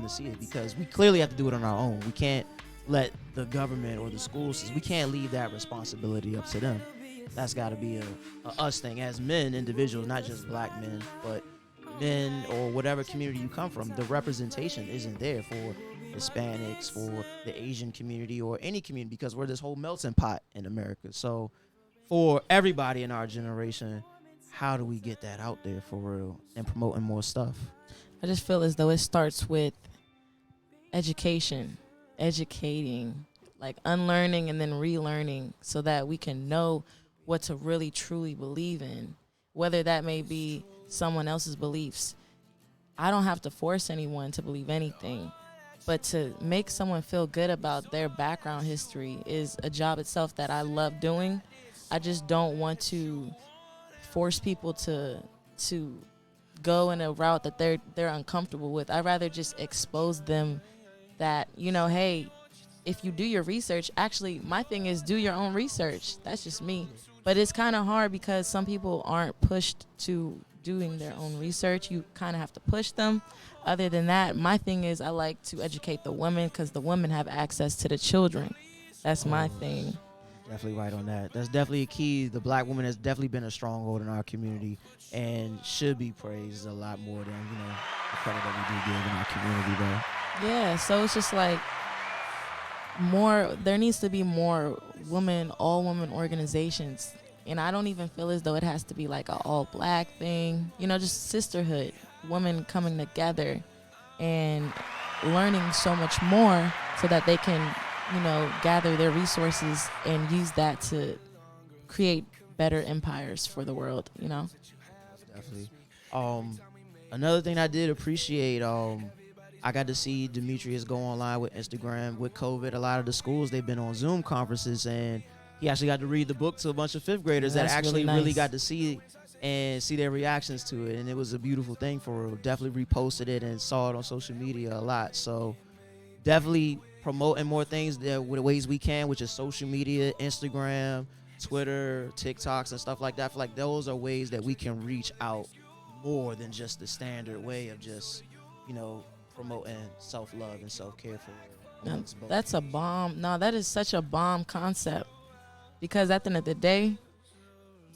to see it, because we clearly have to do it on our own. We can't let the government or the schools, we can't leave that responsibility up to them. That's got to be a us thing as men, individuals, not just black men, but men or whatever community you come from. The representation isn't there for Hispanics, for the Asian community, or any community, because we're this whole melting pot in America. So for everybody in our generation, how do we get that out there for real and promoting more stuff? I just feel as though it starts with education, educating, like unlearning and then relearning, so that we can know what to really truly believe in, whether that may be someone else's beliefs. I don't have to force anyone to believe anything, but to make someone feel good about their background history is a job itself that I love doing. I just don't want to force people to go in a route that they're uncomfortable with. I'd rather just expose them that, hey, if you do your research, actually my thing is do your own research. That's just me. But it's kind of hard because some people aren't pushed to doing their own research. You kind of have to push them. Other than that, my thing is I like to educate the women, because the women have access to the children. That's my thing. Definitely right on that. That's definitely a key. The black woman has definitely been a stronghold in our community and should be praised a lot more than, the credit that we do give in our community, though. Yeah, so it's just like there needs to be more all women organizations. And I don't even feel as though it has to be like an all black thing, just sisterhood, women coming together and learning so much more so that they can, gather their resources and use that to create better empires for the world, Definitely. Another thing I did appreciate, I got to see Demetrius go online with Instagram with COVID. A lot of the schools, they've been on Zoom conferences, and he actually got to read the book to a bunch of fifth graders that actually really got to see it and see their reactions to it. And it was a beautiful thing for real. Definitely reposted it and saw it on social media a lot. So definitely promoting more things there with the ways we can, which is social media, Instagram, Twitter, TikToks, and stuff like that. I feel like those are ways that we can reach out more than just the standard way of just, promoting self-love and self-care for now, that's a bomb. No, that is such a bomb concept, because at the end of the day,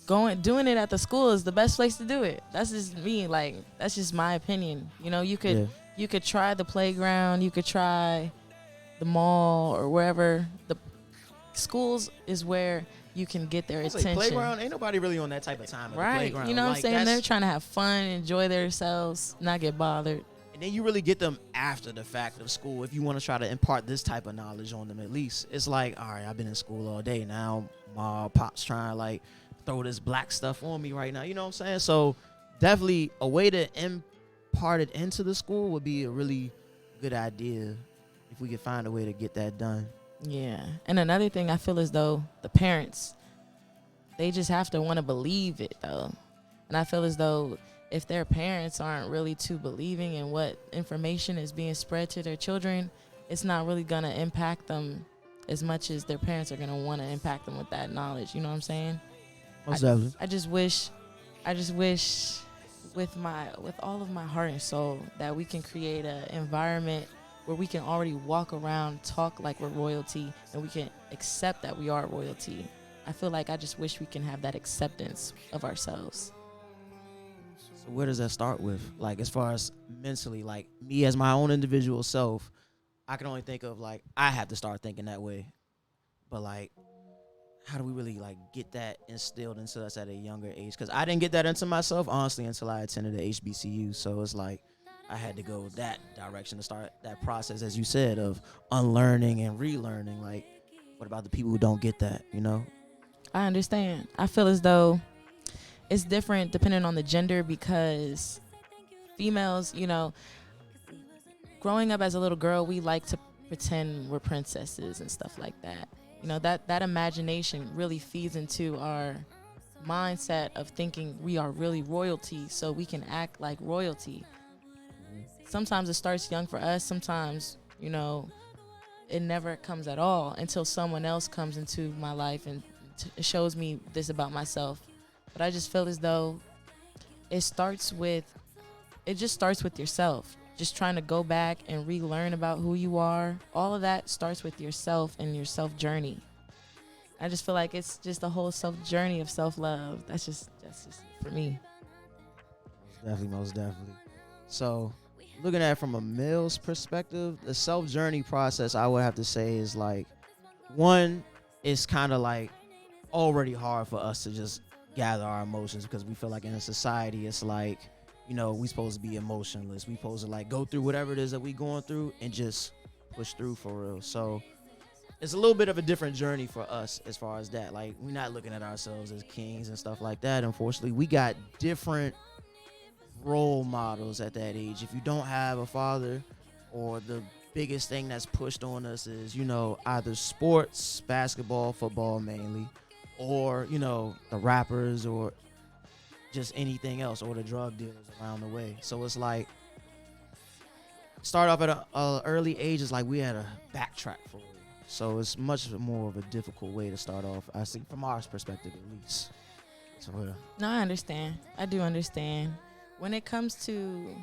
doing it at the school is the best place to do it. That's just me. Like, that's just my opinion. You could try the playground, you could try the mall or wherever. The schools is where you can get their attention. Playground, ain't nobody really on that type of time at right. the playground. You know what I'm saying? They're trying to have fun, enjoy themselves, not get bothered. And then you really get them after the fact of school. If you want to try to impart this type of knowledge on them, at least it's like, all right, I've been in school all day. Now my pop's trying to like throw this black stuff on me right now. You know what I'm saying? So definitely a way to impart it into the school would be a really good idea if we could find a way to get that done. Yeah. And another thing, I feel as though the parents, they just have to want to believe it though. And I feel as though if their parents aren't really too believing in what information is being spread to their children, it's not really going to impact them as much as their parents are going to want to impact them with that knowledge. You know what I'm saying? I just wish with all of my heart and soul that we can create an environment where we can already walk around, talk like we're royalty, and we can accept that we are royalty. I feel like I just wish we can have that acceptance of ourselves. So where does that start with? Like, as far as mentally, like me as my own individual self, I can only think of like, I have to start thinking that way. But like, how do we really like get that instilled into us at a younger age? Because I didn't get that into myself, honestly, until I attended the HBCU. So it's like, I had to go that direction to start that process, as you said, of unlearning and relearning. Like, what about the people who don't get that, I understand. I feel as though it's different depending on the gender, because females, growing up as a little girl, we like to pretend we're princesses and stuff like that. That imagination really feeds into our mindset of thinking we are really royalty, so we can act like royalty. Sometimes it starts young for us. Sometimes, it never comes at all until someone else comes into my life and shows me this about myself. But I just feel as though it just starts with yourself. just trying to go back and relearn about who you are. All of that starts with yourself and your self journey. I just feel like it's just a whole self journey of self-love. That's just for me. Most definitely. So, looking at it from a male's perspective, the self journey process, I would have to say, is like, one, it's kind of like already hard for us to just gather our emotions, because we feel like in a society, it's like, you know, we supposed to be emotionless. We supposed to like go through whatever it is that we going through and just push through for real. So it's a little bit of a different journey for us as far as that. Like, we're not looking at ourselves as kings and stuff like that. Unfortunately, we got different role models at that age. If you don't have a father, or the biggest thing that's pushed on us is, you know, either sports, basketball, football mainly, or, you know, the rappers, or just anything else, or the drug dealers around the way. So it's like, start off at a early age, it's like we had to backtrack for it. So it's much more of a difficult way to start off, I think, from our perspective at least. So No, I understand. I do understand. When it comes to,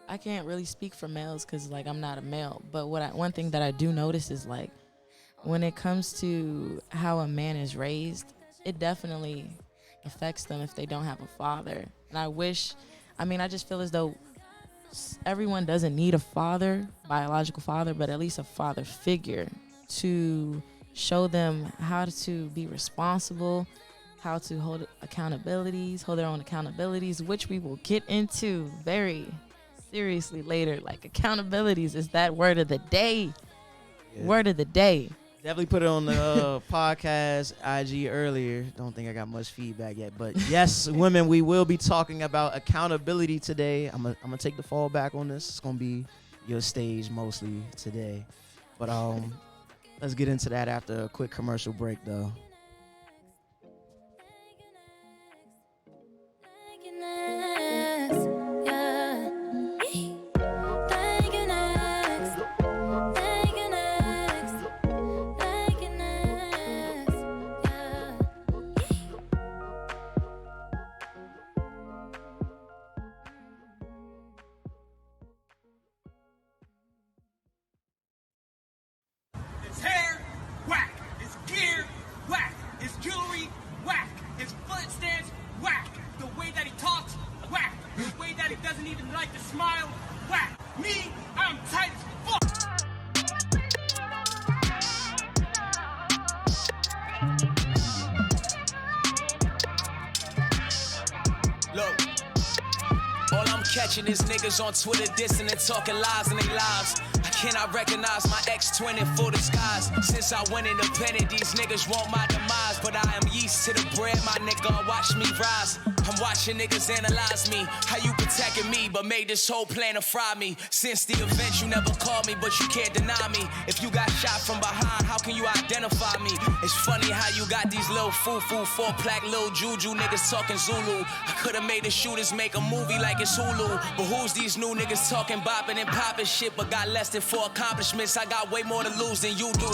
I can't really speak for males because, like, I'm not a male. But one thing that I do notice is, like, when it comes to how a man is raised, it definitely affects them if they don't have a father. And I just feel as though everyone doesn't need a father, biological father, but at least a father figure to show them how to be responsible, how to hold their own accountabilities, which we will get into very seriously later. Like, accountabilities is that word of the day. Yeah. Word of the day. Definitely put it on the podcast IG earlier. Don't think I got much feedback yet, but yes, women, we will be talking about accountability today. I'm gonna take the fall back on this. It's gonna be your stage mostly today, but let's get into that after a quick commercial break, though. Catching these niggas on Twitter dissing and talking lies in their lives. I cannot recognize my ex-twin in full disguise. Since I went independent, these niggas want my demise. But I am yeast to the bread, my nigga, watch me rise. I'm watching niggas analyze me. How you protecting me, but made this whole plan to fry me. Since the event, you never called me, but you can't deny me. If you got shot from behind, how can you identify me? It's funny how you got these little foo-foo, four-plaque, little juju niggas talking Zulu. I could've made the shooters make a movie like it's Hulu. But who's these new niggas talking, bopping and popping shit, but got less than 4 accomplishments? I got way more to lose than you do.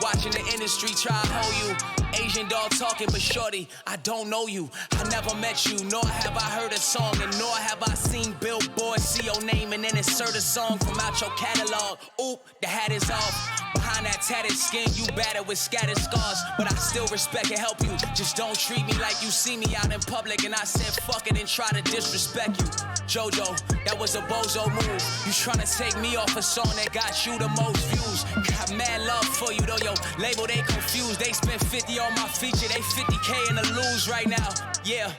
Watching the industry try to hold you. Asian dog talking, but shorty, I don't know you. I never met you, nor have I heard a song, and nor have I seen billboards see your name and then insert a song from out your catalog. Oop, the hat is off. Behind that tatted skin, you battered with scattered scars, but I still respect and help you. Just don't treat me like you see me out in public and I said fuck it and try to disrespect you. Jojo, that was a bozo move. You tryna take me off a song that got you the most views. Got mad love for you though, yo. Label, they confused. They spent 50 on my feature, they 50K in the lose right now. Yeah.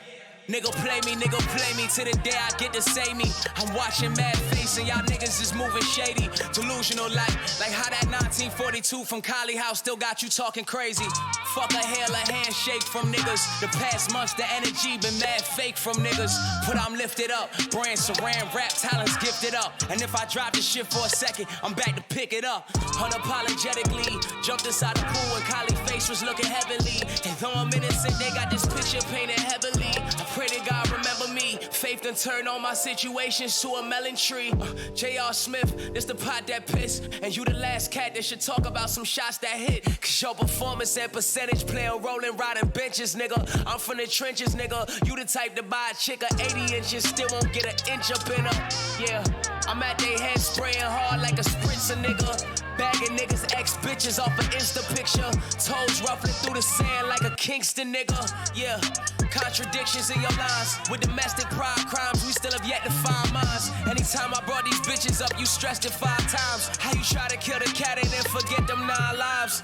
Nigga play me to the day I get to say me. I'm watching mad face and y'all niggas is moving shady. Delusional like how that 1942 from Collie House still got you talking crazy. Fuck a hail, a handshake from niggas. The past months, the energy been mad fake from niggas. But I'm lifted up, brand saran wrap talents gifted up. And if I drop this shit for a second, I'm back to pick it up. Unapologetically, jumped inside the pool and Collie face was looking heavenly. And though I'm innocent, they got this picture painted heavily. Pray to God remember me. Faith done turned all my situations to a melon tree. J.R. Smith, this the pot that piss. And you the last cat that should talk about some shots that hit. Cause your performance and percentage play a role in riding benches, nigga. I'm from the trenches, nigga. You the type to buy a chick of 80 inches, still won't get an inch up in her. Yeah, I'm at they head spraying hard like a spritzer, nigga. Bagging niggas ex-bitches off an Insta picture. Toes ruffling through the sand like a Kingston nigga. Yeah, contradictions in your lines. With domestic pride crimes, we still have yet to find mines. Anytime I brought these bitches up, you stressed it 5 times. How you try to kill the cat and then forget them 9 lives?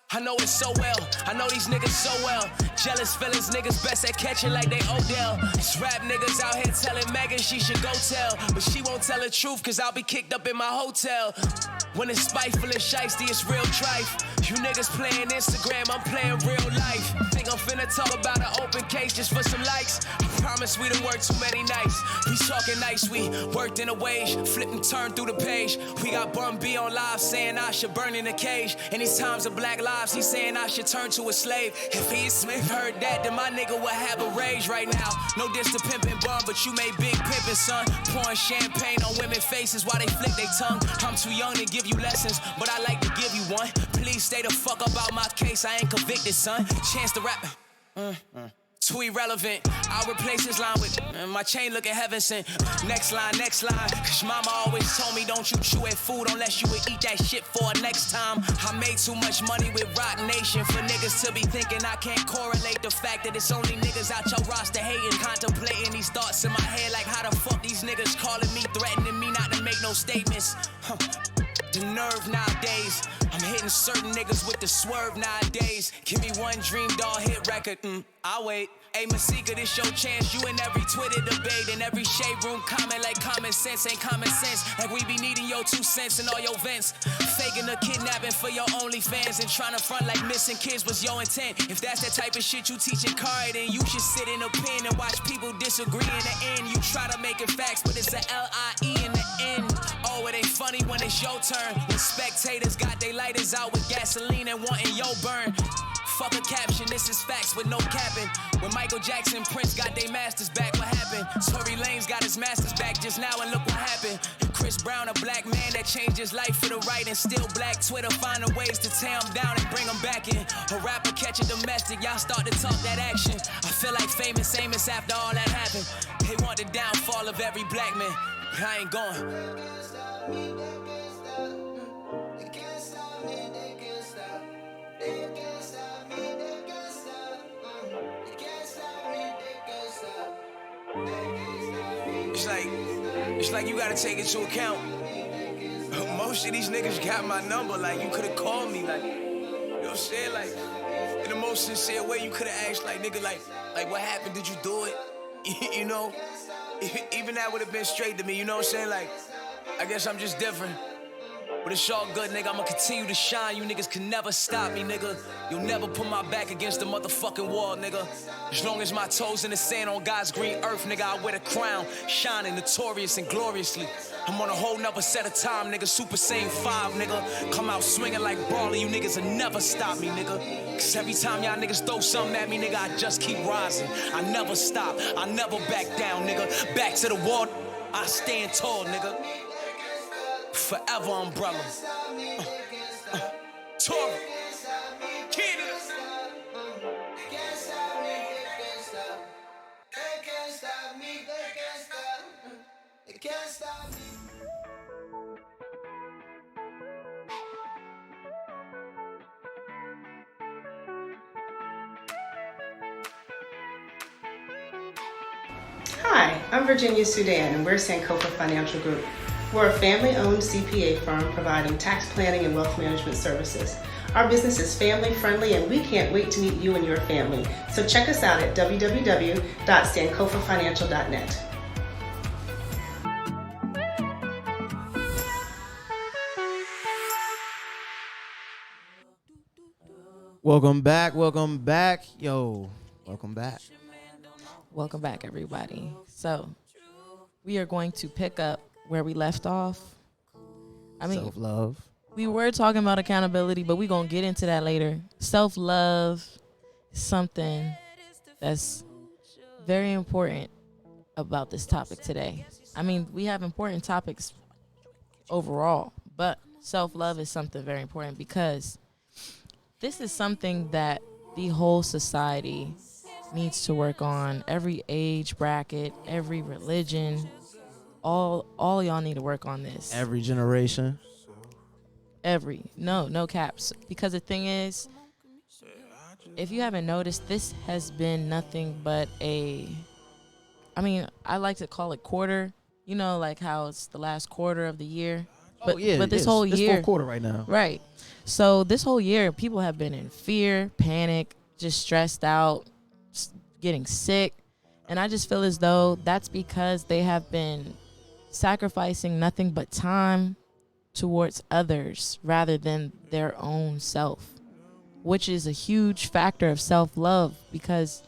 I know it so well, I know these niggas so well. Jealous feelings, niggas best at catching like they Odell. These rap niggas out here telling Megan she should go tell, but she won't tell the truth cause I'll be kicked up in my hotel. When it's spiteful and shiesty, it's real trife. You niggas playing Instagram, I'm playing real life. Think I'm finna talk about an open case just for some likes? I promise we done worked too many nights. We talking nice, we worked in a wage, flip and turn through the page. We got Bun B on live saying I should burn in a cage. And these times of black lives, he's saying I should turn to a slave. If he Smith heard that, then my nigga would have a rage right now. No diss to pimpin' Bun, but you made big pimpin', son. Pouring champagne on women's faces while they flick their tongue. I'm too young to give you lessons, but I like to give you one. Please stay the fuck up out my case, I ain't convicted, son. Chance to rap. Too irrelevant. I'll replace his line with my chain looking heaven sent. Next line, cause mama always told me don't you chew at food unless you would eat that shit for next time. I made too much money with Rock Nation for niggas to be thinking I can't correlate the fact that it's only niggas out your roster hating, contemplating these thoughts in my head like how the fuck these niggas calling me, threatening me not to make no statements. The nerve nowadays, I'm hitting certain niggas with the swerve nowadays. Give me one dream doll hit record, I'll wait. Hey, Masika, this your chance. You in every Twitter debate, in every shade room comment like common sense ain't common sense. Like we be needing your 2 cents in all your vents. Faking a kidnapping for your OnlyFans and trying to front like missing kids was your intent. If that's the type of shit you teach in Kari, then you should sit in a pen and watch people disagree in the end. You try to make it facts, but it's a L-I-E in the end. Oh, it ain't funny when it's your turn. When spectators got their lighters out with gasoline and wanting your burn. Fuck a caption, this is facts with no capping. When Michael Jackson, Prince got their masters back, what happened? Tory Lanez got his masters back just now and look what happened. Chris Brown, a black man that changed his life for the right and still black. Twitter finding ways to tear him down and bring him back in. A rapper catching domestic, y'all start to talk that action. I feel like famous Amos after all that happened. They want the downfall of every black man, but I ain't going. It's like you gotta take into account. Most of these niggas got my number. Like you could've called me. Like, you know what I'm saying? Like in the most sincere way, you could've asked, like nigga, like what happened? Did you do it? You know, even that would've been straight to me. You know what I'm saying? Like, I guess I'm just different. But it's all good, nigga. I'ma continue to shine. You niggas can never stop me, nigga. You'll never put my back against the motherfucking wall, nigga. As long as my toes in the sand on God's green earth, nigga, I wear the crown, shining notorious and gloriously. I'm on a whole nother set of time, nigga. Super Saiyan 5, nigga. Come out swinging like Brawler. You niggas will never stop me, nigga. Cause every time y'all niggas throw something at me, nigga, I just keep rising. I never stop. I never back down, nigga. Back to the wall. I stand tall, nigga. Forever umbrella. Tory. Kid. Hi, I'm Virginia Sudan, and we're Sankofa Financial Group. We're a family-owned CPA firm providing tax planning and wealth management services. Our business is family-friendly, and we can't wait to meet you and your family. So check us out at www.sankofafinancial.net. Welcome back. Yo, welcome back. Welcome back, everybody. So we are going to pick up where we left off. I mean, Self-love. we were talking about accountability, but we're going to get into that later. Self-love is something that's very important about this topic today. I mean, we have important topics overall, but self-love is something very important because this is something that the whole society needs to work on. Every age bracket, every religion, all y'all need to work on this. Every generation. No caps. Because the thing is, if you haven't noticed, this has been nothing but I like to call it quarter. You know, like how it's the last quarter of the year. But this whole year, it's fourth quarter right now. Right. So this whole year, people have been in fear, panic, just stressed out, getting sick. And I just feel as though that's because they have been sacrificing nothing but time towards others rather than their own self, which is a huge factor of self-love, because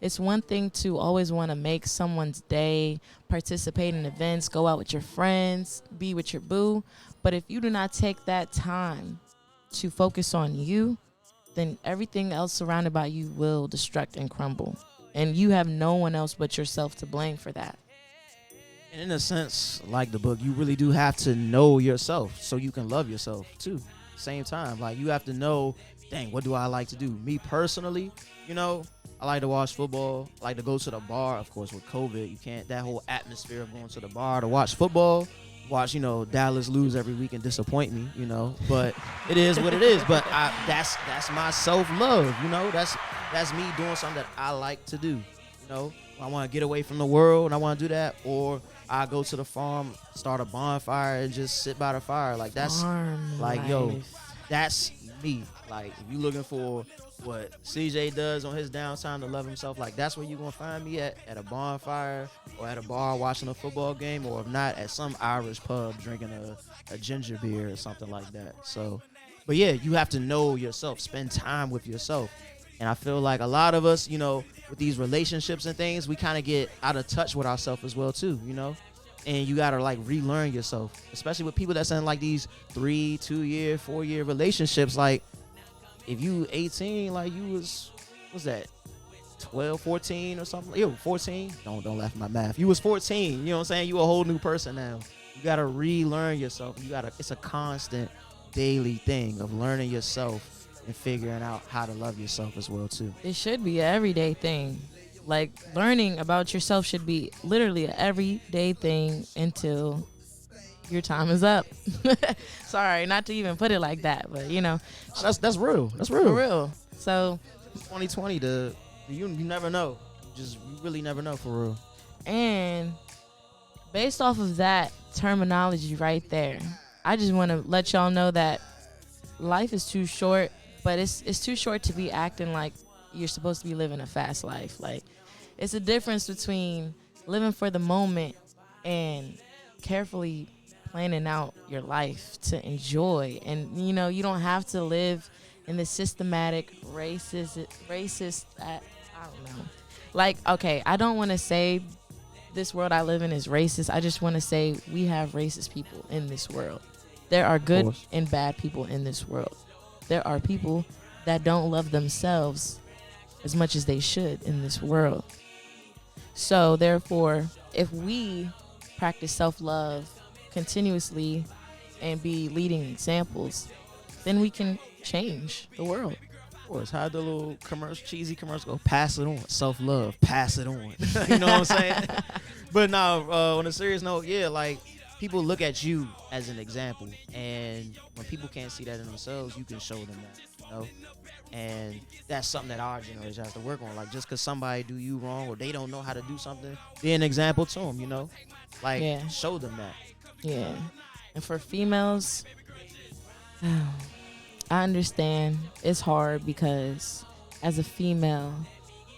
it's one thing to always want to make someone's day, participate in events, go out with your friends, be with your boo. But if you do not take that time to focus on you, then everything else surrounded by you will destruct and crumble. And you have no one else but yourself to blame for that. And in a sense, like the book, you really do have to know yourself so you can love yourself too. Same time, like you have to know, dang, what do I like to do? Me personally, I like to watch football. I like to go to the bar. Of course, with COVID, you can't, that whole atmosphere of going to the bar to watch football, watch, Dallas lose every week and disappoint me, but it is what it is. But that's my self-love, that's me doing something that I like to do, I want to get away from the world and I want to do that, or I go to the farm, start a bonfire and just sit by the fire. Like that's that's me. Like if you looking for what CJ does on his downtime to love himself, like that's where you're gonna find me at a bonfire or at a bar watching a football game, or if not, at some Irish pub drinking a ginger beer or something like that. So, but yeah, you have to know yourself, spend time with yourself. And I feel like a lot of us, with these relationships and things, we kind of get out of touch with ourselves as well too, and you gotta like relearn yourself, especially with people that's in like these 3, 2-year, 4-year relationships. Like if you 18, like you what's that, 12, 14 or something? Yo, 14. Don't laugh at my math. You was 14. You know what I'm saying? You a whole new person now. You gotta relearn yourself. It's a constant daily thing of learning yourself and figuring out how to love yourself as well too. It should be an everyday thing. Like learning about yourself should be literally an everyday thing until your time is up. Sorry, not to even put it like that, but that's real. That's real. For real. So 2020, you never know. You really never know, for real. And based off of that terminology right there, I just want to let y'all know that life is too short, but it's too short to be acting like you're supposed to be living a fast life. Like, it's a difference between living for the moment and carefully planning out your life to enjoy. And, you don't have to live in the systematic racist, I don't know. Like, okay, I don't want to say this world I live in is racist. I just want to say we have racist people in this world. There are good and bad people in this world. There are people that don't love themselves as much as they should in this world. So therefore, if we practice self-love continuously and be leading examples, then we can change the world. Of course, how the little cheesy commercial go, pass it on, self-love, pass it on. You know what I'm saying? But no, on a serious note, yeah, like people look at you as an example, and when people can't see that in themselves, you can show them that, and that's something that our generation has to work on. Like, just because somebody do you wrong or they don't know how to do something, be an example to them, like show them that. Yeah. And for females, I understand it's hard because as a female,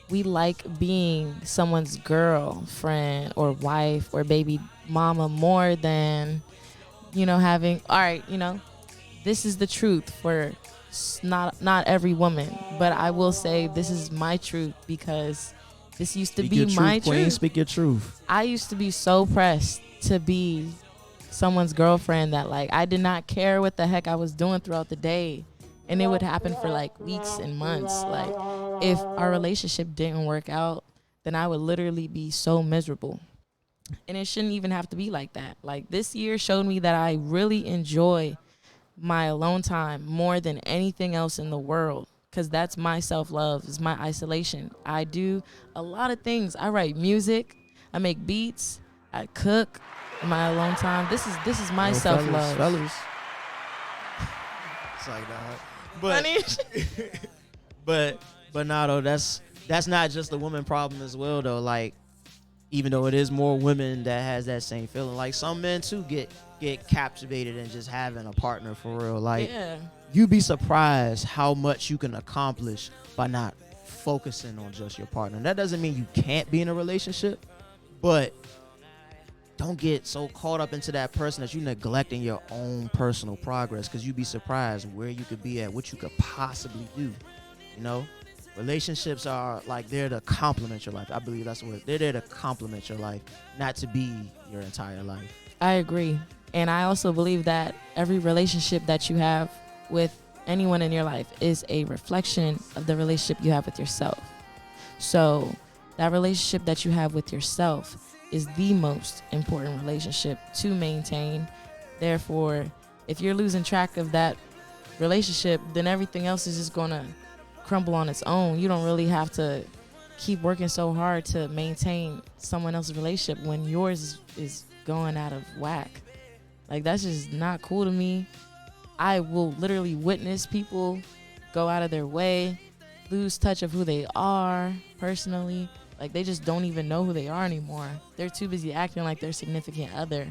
we like being someone's girlfriend or wife or baby mama more than, having, all right, this is the truth for not every woman, but I will say this is my truth because this used to be my truth. Queen, speak your truth. I used to be so pressed to be someone's girlfriend that like I did not care what the heck I was doing throughout the day, and it would happen for like weeks and months. Like if our relationship didn't work out, then I would literally be so miserable, and it shouldn't even have to be like that. Like this year showed me that I really enjoy my alone time more than anything else in the world, because that's my self-love, is my isolation. I do a lot of things. I write music, I make beats, I cook, Am I alone time? This is my Yo, self love. fellas. It's like that. But Funny. but nah though, that's not just the woman problem as well though. Like, even though it is more women that has that same feeling, like some men too get captivated in just having a partner for real. Like, Yeah. you'd be surprised how much you can accomplish by not focusing on just your partner. And that doesn't mean you can't be in a relationship, but don't get so caught up into that person that you're neglecting your own personal progress, because you'd be surprised where you could be at, what you could possibly do. You know, relationships are like, they're to complement your life. I believe that's what they're there to complement your life, not to be your entire life. I agree. And I also believe that every relationship that you have with anyone in your life is a reflection of the relationship you have with yourself. So that relationship that you have with yourself is the most important relationship to maintain. Therefore, if you're losing track of that relationship, then everything else is just going to crumble on its own. You don't really have to keep working so hard to maintain someone else's relationship when yours is going out of whack. Like, that's just not cool to me. I will literally witness people go out of their way, lose touch of who they are personally. Like, they just don't even know who they are anymore. They're too busy acting like their significant other.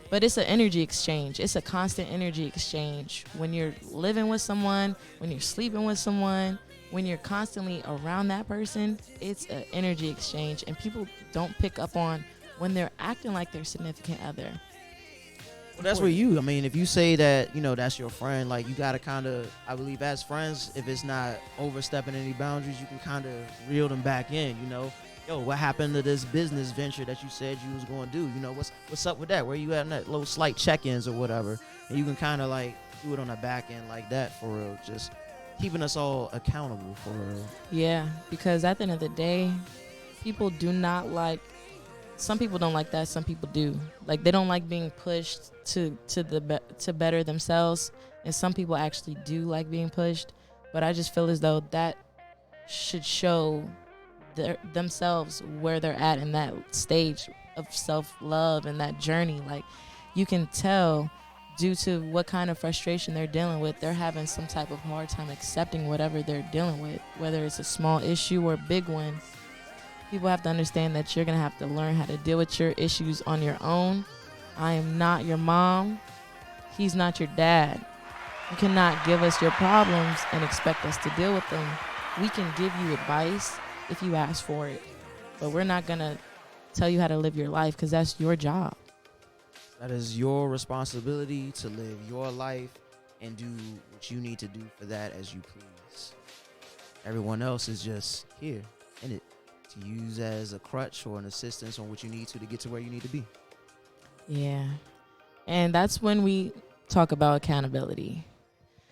But it's an energy exchange. It's a constant energy exchange. When you're living with someone, when you're sleeping with someone, when you're constantly around that person, it's an energy exchange. And people don't pick up on when they're acting like their significant other. Well, that's where I mean, if you say that, you know, that's your friend, like, you got to kind of, I believe as friends, if it's not overstepping any boundaries, you can kind of reel them back in, you know. Yo, what happened to this business venture that you said you was going to do? You know, what's up with that? Where you at in that little slight check-ins or whatever? And you can kind of, like, do it on the back end like that for real. Just keeping us all accountable for real. Yeah, because at the end of the day, people do not like, some people don't like that, some people do. Like, they don't like being pushed to better themselves, and some people actually do like being pushed. But I just feel as though that should show themselves where they're at in that stage of self-love and that journey. Like, you can tell due to what kind of frustration they're dealing with, they're having some type of hard time accepting whatever they're dealing with, whether it's a small issue or a big one. People have to understand that you're going to have to learn how to deal with your issues on your own. I am not your mom. He's not your dad. You cannot give us your problems and expect us to deal with them. We can give you advice if you ask for it, but we're not going to tell you how to live your life, because that's your job. That is your responsibility to live your life and do what you need to do for that as you please. Everyone else is just here in it to use as a crutch or an assistance on what you need to get to where you need to be. Yeah. And that's when we talk about accountability.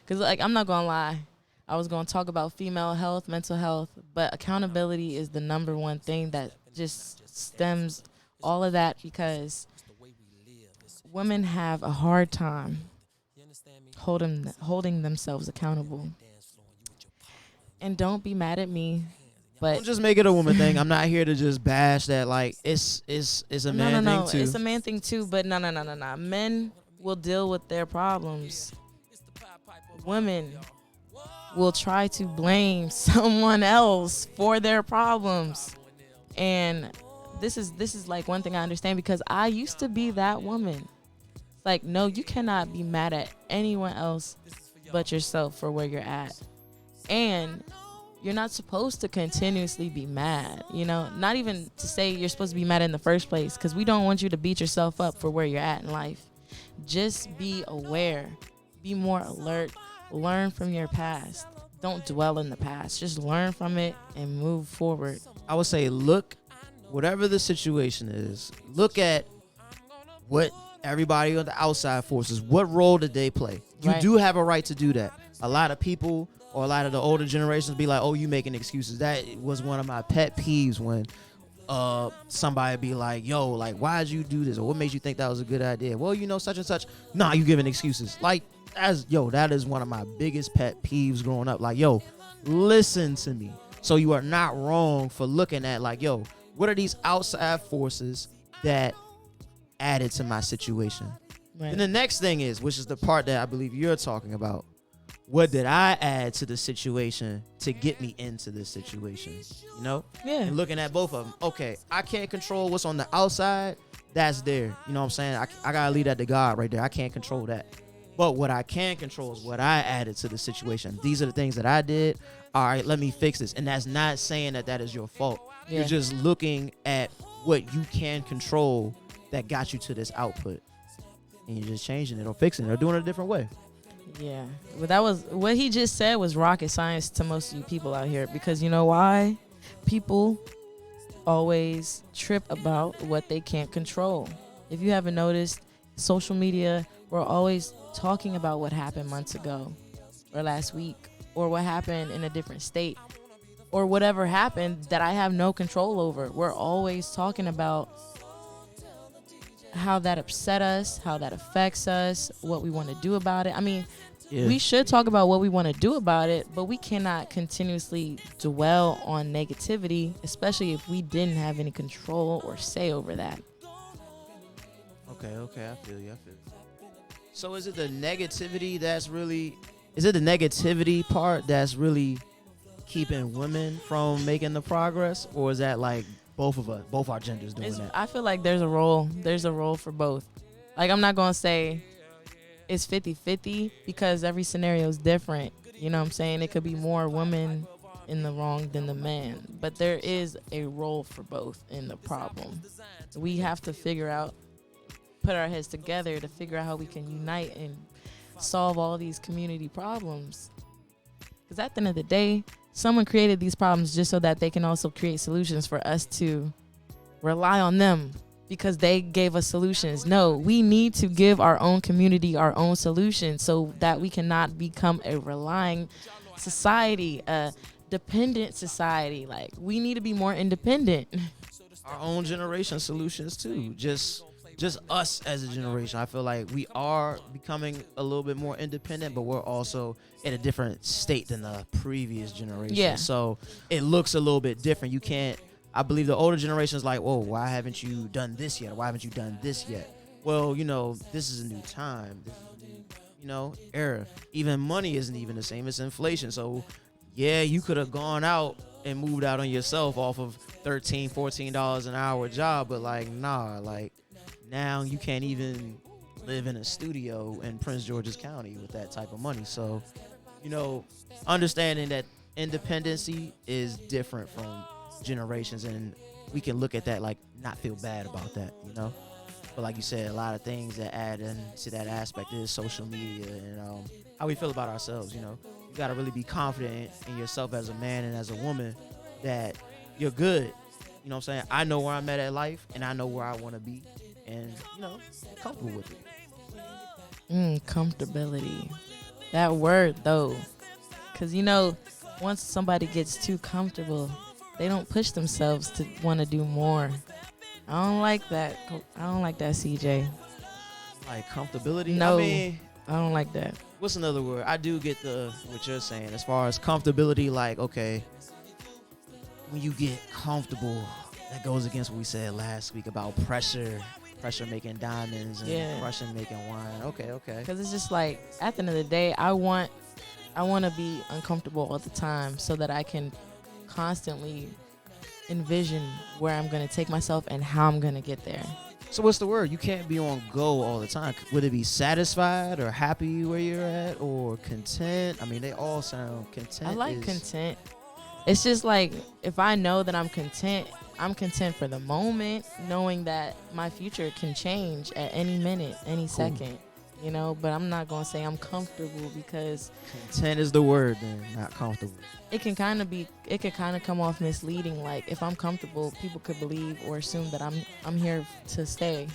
Because, like, I'm not going to lie. I was going to talk about female health, mental health, but accountability is the number one thing that just stems all of that, because women have a hard time holding themselves accountable. And don't be mad at me, but don't just make it a woman thing. I'm not here to just bash that. Like, it's a man thing too. It's a man thing too, but no. Men will deal with their problems. Women will try to blame someone else for their problems. And this is like one thing I understand, because I used to be that woman. Like, no, you cannot be mad at anyone else but yourself for where you're at. And you're not supposed to continuously be mad, you know, not even to say you're supposed to be mad in the first place, because we don't want you to beat yourself up for where you're at in life. Just be aware, be more alert, learn from your past. Don't dwell in the past. Just learn from it and move forward. I would say, look, whatever the situation is, look at what everybody on the outside forces, what role did they play? You Right. do have a right to do that. A lot of people, or a lot of the older generations, be like, oh, you making excuses. That was one of my pet peeves, when somebody be like, yo, like, why'd you do this? Or what made you think that was a good idea? Well, you know, such and such. Nah, you giving excuses. Like, that is one of my biggest pet peeves growing up. Like, yo, listen to me. So you are not wrong for looking at, like, yo, what are these outside forces that added to my situation. Right. And the next thing is, which is the part that I believe you're talking about, what did I add to the situation to get me into this situation? You know? Yeah. And looking at both of them. Okay, I can't control what's on the outside. That's there. You know what I'm saying? I got to leave that to God right there. I can't control that. But what I can control is what I added to the situation. These are the things that I did. All right, let me fix this. And that's not saying that that is your fault. Yeah. You're just looking at what you can control that got you to this output. And you're just changing it or fixing it or doing it a different way. Yeah. But that was what he just said was rocket science to most of you people out here, because you know why? People always trip about what they can't control. If you haven't noticed, social media, we're always talking about what happened months ago or last week or what happened in a different state or whatever happened that I have no control over. We're always talking about how that upset us, how that affects us, what we want to do about it. I mean, we should talk about what we want to do about it, but we cannot continuously dwell on negativity, especially if we didn't have any control or say over that. Okay, I feel you. So is it the negativity part that's really keeping women from making the progress, or is that like both our genders doing that? I feel like there's a role for both. Like, I'm not going to say it's 50-50 because every scenario is different. You know what I'm saying? It could be more women in the wrong than the man, but there is a role for both in the problem. We have to put our heads together to figure out how we can unite and solve all these community problems. Because at the end of the day, someone created these problems just so that they can also create solutions for us to rely on them because they gave us solutions. No, we need to give our own community our own solutions so that we cannot become a relying society, a dependent society. Like, we need to be more independent. Our own generation solutions too. Just us as a generation. I feel like we are becoming a little bit more independent, but we're also in a different state than the previous generation. Yeah. So it looks a little bit different. You can't, I believe the older generation is like, whoa, why haven't you done this yet? Why haven't you done this yet? Well, this is a new time. This is a new, era. Even money isn't even the same. It's inflation. So yeah, you could have gone out and moved out on yourself off of $13, $14 an hour job, but now you can't even live in a studio in Prince George's County with that type of money. So, understanding that independency is different from generations, and we can look at that not feel bad about that, But like you said, a lot of things that add into that aspect is social media and how we feel about ourselves, You got to really be confident in yourself as a man and as a woman that you're good. You know what I'm saying? I know where I'm at life, and I know where I want to be. And, comfortable with it. Comfortability. That word, though. Because, once somebody gets too comfortable, they don't push themselves to want to do more. I don't like that. CJ. Like comfortability? No, I don't like that. What's another word? I do get what you're saying as far as comfortability. Like, okay, when you get comfortable, that goes against what we said last week about pressure making diamonds and pressure making wine. Okay. Because it's just like, at the end of the day, I want to be uncomfortable all the time so that I can constantly envision where I'm going to take myself and how I'm going to get there. So what's the word? You can't be on go all the time. Would it be satisfied or happy where you're at or content? I mean, they all sound content. I like content. It's just like, if I know that I'm content for the moment, knowing that my future can change at any minute, any second, but I'm not going to say I'm comfortable because content is the word then, not comfortable. It can kind of come off misleading. Like, if I'm comfortable, people could believe or assume that I'm here to stay.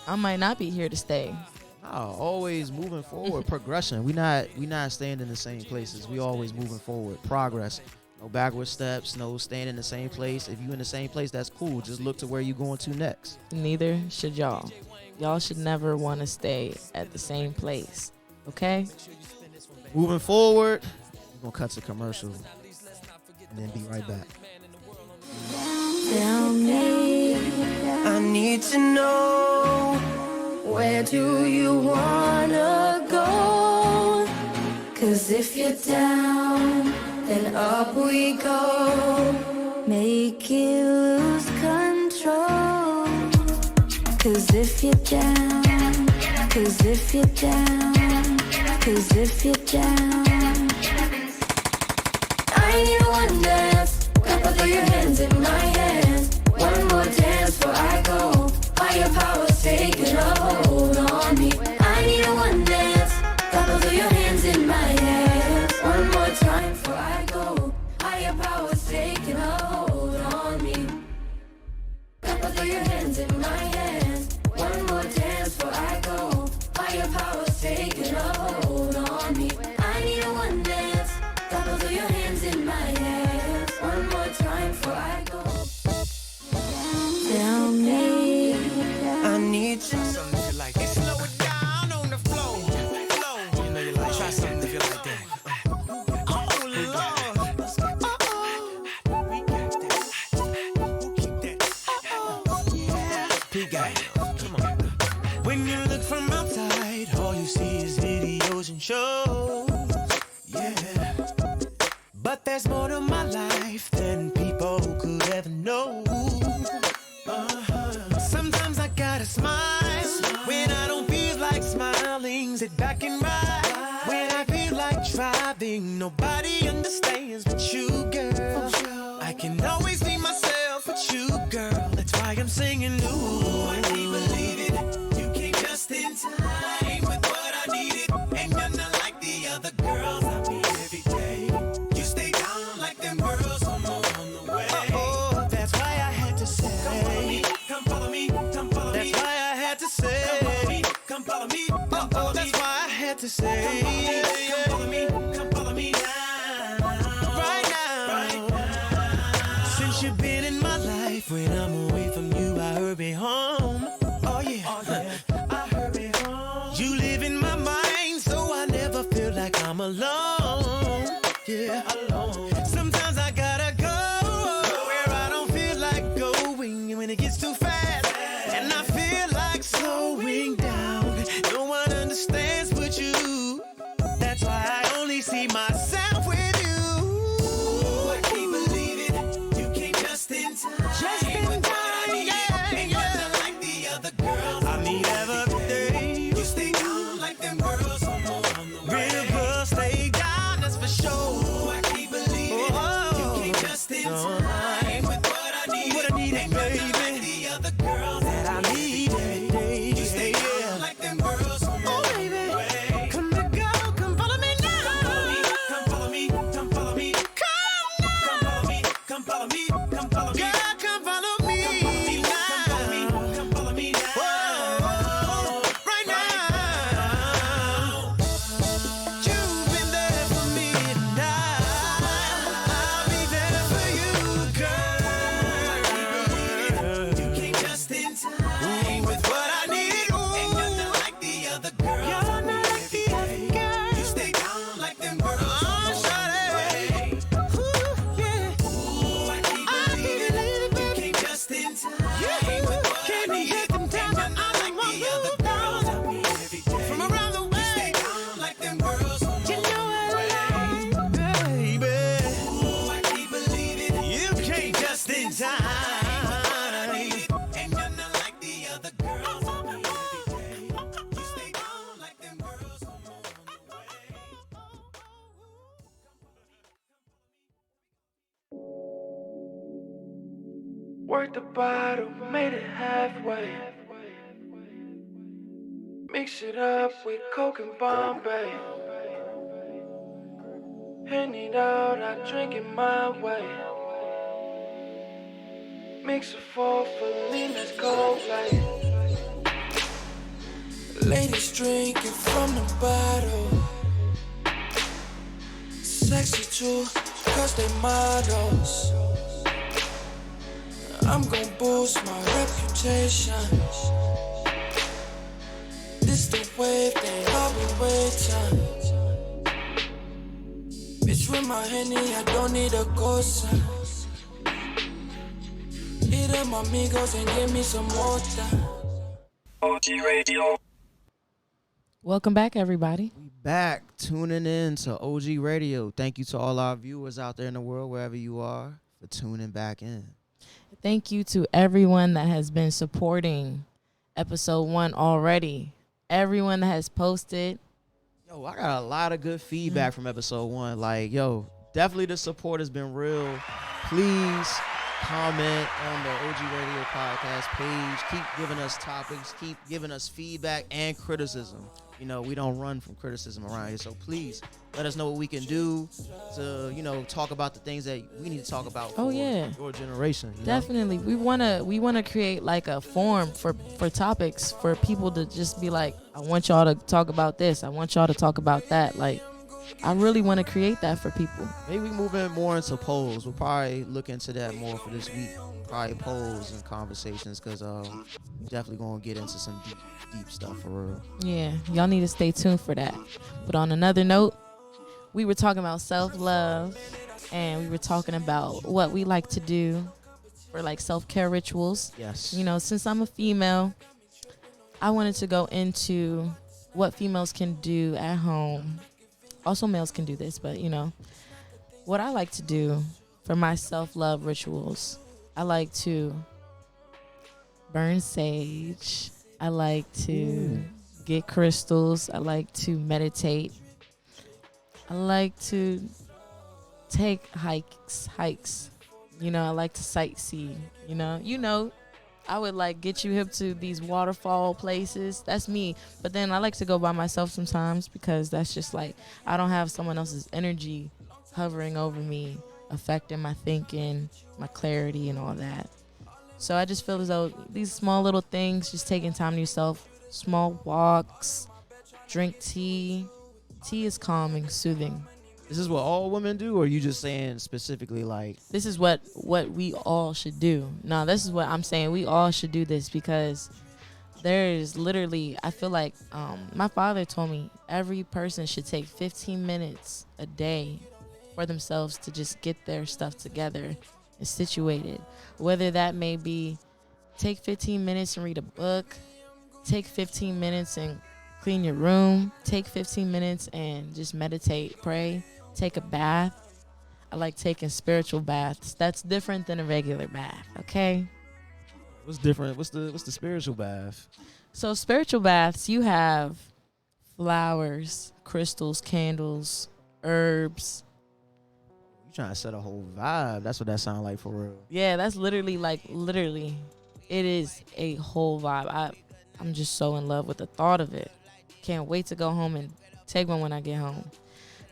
I might not be here to stay. Oh, always moving forward, progression. We not staying in the same places. We always moving forward, progress. No backward steps, no staying in the same place. If you in the same place, that's cool. Just look to where you going to next. Neither should y'all. Y'all should never want to stay at the same place. Okay? Moving forward, we're going to cut to commercial and then be right back. I need to know Where do you wanna go? 'Cause if you're down, then up we go. Make it lose control. 'Cause if you're down, 'cause if you're down, 'cause if you're down, I need one dance. Couple of your hands in my hands. One more dance before I go. Higher powers taking a hold on me. I need one dance. Couple of your hands in my hands. One more time before I go. Higher powers taking a hold on me. Couple of your hands in my hands. One more dance before I go. Higher powers taking a hold on me. I need one dance. Couple of your hands in my hands. One more time before I go. Tell me, I need you. Try something if you like that. Slow it down on the flow. You know you like. Try something if you like that. Oh Lord. We got that. Who keep that? P-Gang. Come on. When you look from outside, all you see is videos and shows. Yeah. But there's more to my life than people could ever know. Sometimes I gotta smile when I don't feel like smiling. Sit back and ride when I feel like driving. Nobody understands but you, girl. I can always be myself with you, girl. That's why I'm singing. Ooh, I can't believe it. You came just in time with what I needed, and you're not like the other girls I meet every day. You stay down like them girls on the way. Oh, that's why I had to say. Come follow me, come follow me. That's why I had to say. Come follow me, come follow me. That's why I had to say. Come follow me, come follow me now. Right now. Since you've been in my life, when I'm away from you, I hurry home. Oh yeah, I hurry home. You live in my mind, so I never feel like I'm alone. Yeah, alone. Sometimes I gotta go where I don't feel like going. When it gets too fast and I feel like slowing down, no one understands but you. That's why I only see myself with you. Ooh, I can't believe it. You came just in time. Just in time, yeah. And you're not like the other girls I meet every day. You stay down like them girls on the way. Real girls stay down, that's for sure. Ooh, I can't believe it. You came just in time with what I needed. What I needed, baby. Like the other girls that I needed. You stay down like them girls on the way. Come to go, come follow me now. Come follow me, come follow me. Come follow me, come follow me, come follow me. Girl, come follow me now. Come follow me now. Whoa, right now. You've been there for me tonight. I'll be there for you, girl. You came just in time with what I needed. And you're not like the other girls. You're not like the other girls. You stay down like them girls. Oh, shawty. Ooh, yeah. Ooh, I can't believe it. You came just in time with what I needed. And you're not like the other girls I meet every day. From around the way. You stay down like them girls. You know what I like, baby. Ooh, I can't believe it. You came just in time. And you're not like the other girls I meet every day. You stay down like them girls on the way. Worked the bottle, made it halfway. Mix it up with Coke and Bombay. Henny it out, I drink it my way. Mix it for Felina's cold light. Ladies drinking from the bottle. Sexy too, cause they models. I'm gon' boost my reputation. This the wave that I've been waiting. Bitch with my Henny, I don't need a cosign. Hit them amigos and give me some more time. Welcome back, everybody. We back tuning in to OG Radio. Thank you to all our viewers out there in the world, wherever you are, for tuning back in. Thank you to everyone that has been supporting episode 1 already. Everyone that has posted. Yo, I got a lot of good feedback from episode 1. Like, yo, definitely the support has been real. Please comment on the OG Radio podcast page. Keep giving us topics. Keep giving us feedback and criticism. You know, we don't run from criticism around here. So please let us know what we can do to, talk about the things that we need to talk about for your generation. Definitely. We wanna create like a forum for topics for people to just be like, I want y'all to talk about this. I want y'all to talk about that. Like, I really want to create that for people. Maybe we move in more into polls. We'll probably look into that more for this week. Probably polls and conversations, because definitely going to get into some deep stuff for real. Yeah, y'all need to stay tuned for that. But on another note, we were talking about self-love, and we were talking about what we like to do for like self-care rituals. Yes. You know, since I'm a female, I wanted to go into what females can do at home. Also, males can do this, but what I like to do for my self-love rituals, I like to burn sage. I like to get crystals. I like to meditate. I like to take hikes. I like to sightsee. I would like get you hip to these waterfall places. That's me. But then I like to go by myself sometimes, because that's just like, I don't have someone else's energy hovering over me, affecting my thinking, my clarity, and all that. So I just feel as though these small little things, just taking time to yourself, small walks, drink tea. Tea is calming, soothing. This is what all women do, or are you just saying specifically like... This is what we all should do. No, this is what I'm saying. We all should do this, because there is literally, I feel like my father told me every person should take 15 minutes a day for themselves to just get their stuff together and situated. Whether that may be take 15 minutes and read a book, take 15 minutes and clean your room, take 15 minutes and just meditate, pray, take a bath. I like taking spiritual baths. That's different than a regular bath, okay? What's different? What's the spiritual bath? So spiritual baths, you have flowers, crystals, candles, herbs. You trying to set a whole vibe. That's what that sounds like for real. Yeah, that's literally it is a whole vibe. I'm just so in love with the thought of it. Can't wait to go home and take one when I get home.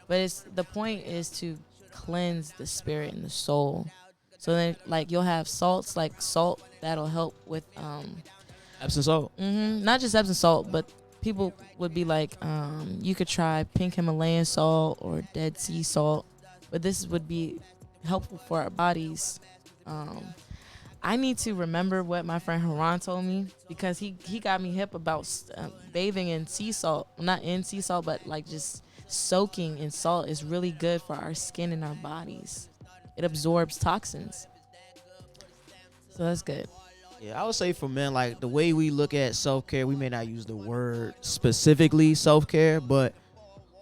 But the point is to cleanse the spirit and the soul. So then, like, you'll have salts, like salt that'll help with Epsom salt. Not just Epsom salt, but people would be like, you could try pink Himalayan salt or Dead Sea salt. But this would be helpful for our bodies. I need to remember what my friend Haran told me, because he got me hip about bathing in sea salt. Not in sea salt, but like just soaking in salt is really good for our skin and our bodies. It absorbs toxins. So that's good. Yeah, I would say for men, like the way we look at self-care, we may not use the word specifically self-care, but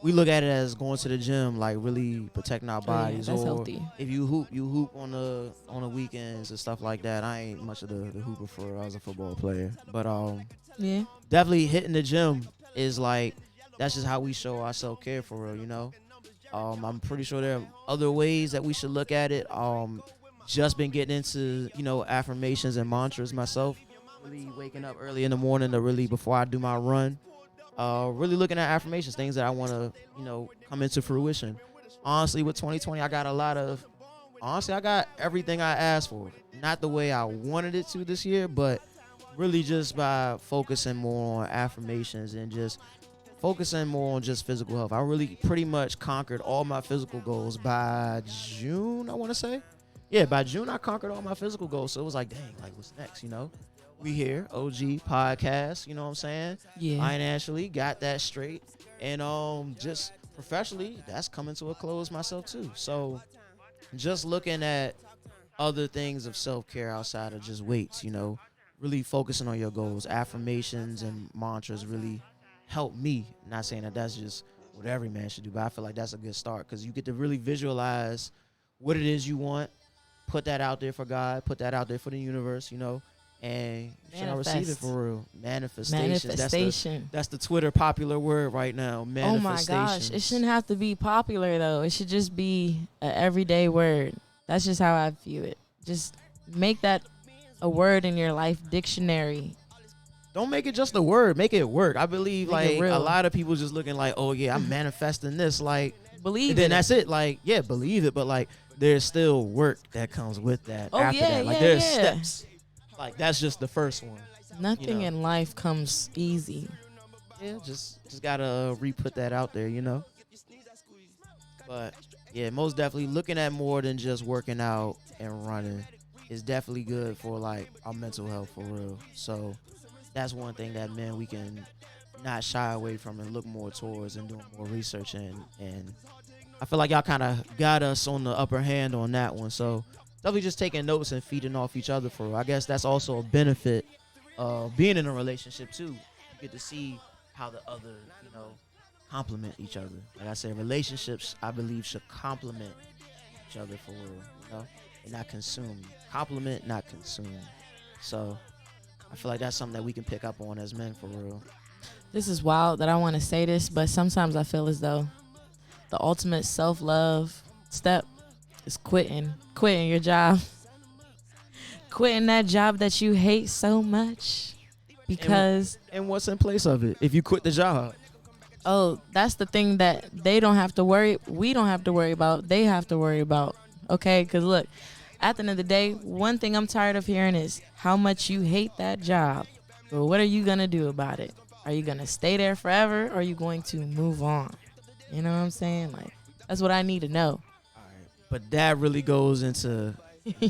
we look at it as going to the gym, like really protecting our bodies. Yeah, that's or healthy. If you hoop on the weekends and stuff like that. I ain't much of the hooper for. I was a football player, but Yeah. definitely hitting the gym is like, that's just how we show our self-care for real. I'm pretty sure there are other ways that we should look at it. Just been getting into affirmations and mantras myself. Really waking up early in the morning to really, before I do my run. Really looking at affirmations, things that I want to, come into fruition. Honestly, with 2020, I got everything I asked for. Not the way I wanted it to this year, but really just by focusing more on affirmations and just focusing more on just physical health. I really pretty much conquered all my physical goals by June, I want to say. Yeah, by June, I conquered all my physical goals. So it was like, dang, like what's next, We here, OG podcast, you know what I'm saying? Yeah. Financially, got that straight. And just professionally, that's coming to a close myself too. So just looking at other things of self-care outside of just weights, really focusing on your goals. Affirmations and mantras really help me. Not saying that that's just what every man should do, but I feel like that's a good start because you get to really visualize what it is you want, put that out there for God, put that out there for the universe, and you should receive it for real. Manifestation. That's the Twitter popular word right now. Manifestation. Oh my gosh, it shouldn't have to be popular though. It should just be an everyday word. That's just how I view it. Just make that a word in your life dictionary. Don't make it just a word. Make it work. I believe Make like a lot of people just looking like, oh yeah, I'm manifesting this. Like Believe and then in that's it. Like, yeah, believe it, but like there's still work that comes with that. Oh, after yeah, that. Like yeah, there's yeah. steps. Like that's just the first one. Nothing in life comes easy. Yeah, just gotta re-put that out there, But yeah, most definitely looking at more than just working out and running is definitely good for like our mental health for real. So that's one thing that we can not shy away from and look more towards and doing more research and I feel like y'all kind of got us on the upper hand on that one. So definitely just taking notes and feeding off each other for real. I guess that's also a benefit of being in a relationship too. You get to see how the other, complement each other. Like I said, relationships I believe should complement each other for real, and not consume. Complement, not consume. So I feel like that's something that we can pick up on as men for real. This is wild that I want to say this, but sometimes I feel as though the ultimate self-love step is quitting your job. Quitting that job that you hate so much because... And what's in place of it if you quit the job? Oh, that's the thing that they don't have to worry. We don't have to worry about. They have to worry about. Okay? Because look, at the end of the day, one thing I'm tired of hearing is how much you hate that job. But what are you going to do about it? Are you going to stay there forever or are you going to move on? You know what I'm saying? Like, that's what I need to know. All right. But that really goes into